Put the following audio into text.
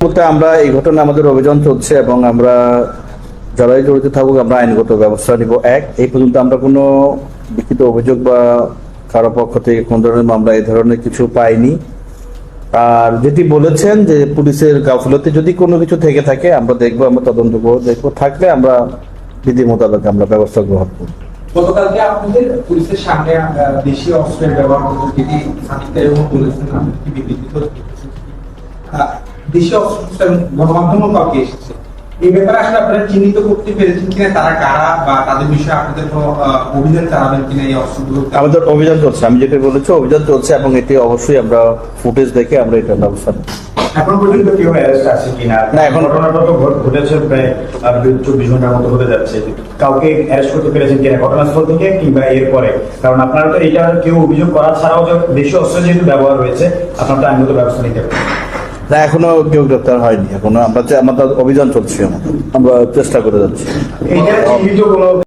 বলতে আমরা এই ঘটনা আমাদের অভিযান চলছে এবং আমরা যারাই জড়িত থাকুক আমরা আইনগত ব্যবস্থা নিব। এই পর্যন্ত আমরা কোনো লিখিত অভিযোগ বা কারো পক্ষ থেকে কোন ধরনের মামলা এই ধরনের কিছু পাইনি। আর যেটি বলেছেন যে পুলিশের গাফিলতি যদি কোনো কিছু থেকে থাকে আমরা দেখবো, আমরা তদন্ত করবো, দেখবো থাকলে আমরা বিধি মোতাবেক আমরা ব্যবস্থা গ্রহণ করবো। গতকালকে আপনাদের পুলিশের সামনে দেশীয় অস্ত্রের ব্যবহার করতে যেটি সাকিবদের এবং বলেছেন আপনি কি বিবৃতিত দেশীয় অস্ত্র গণমাধ্যমও কাউকে এসেছে, এই ব্যাপারে আসলে আপনারা চিহ্নিত করতে পেরেছেন কিনা তারা কারা বা তাদের বিষয়ে আপনাদের কোনো অভিযান চালাবেন কিনা এই অস্ত্রগুলো? আমাদের অভিযান চলছে, আমি যেটা বলেছি অভিযান চলছে এবং এটি অবশ্যই আমরা ফুটেজ দেখে আমরা এটা ব্যবস্থা নেব। এখন পর্যন্ত কেউ অ্যারেস্ট আছে কিনা? না, এখন ঘটনাটা তো ঘটেছে প্রায় 24 ঘন্টার মতো হতে যাচ্ছে, কাউকে অ্যারেস্ট করতে পেরেছেন কিনা ঘটনাস্থল থেকে কিংবা এরপরে? কারণ আপনারা তো এটা কেউ অভিযোগ করা ছাড়াও যে দেশীয় অস্ত্র যেহেতু ব্যবহার হয়েছে আপনার তো আইনগত ব্যবস্থা নিতে পারেন। না, এখনো কেউ গ্রেপ্তার হয়নি, এখনো আমাদের অভিযান চলছে, আমরা চেষ্টা করে যাচ্ছি। এইটা চিহ্নিত কোনো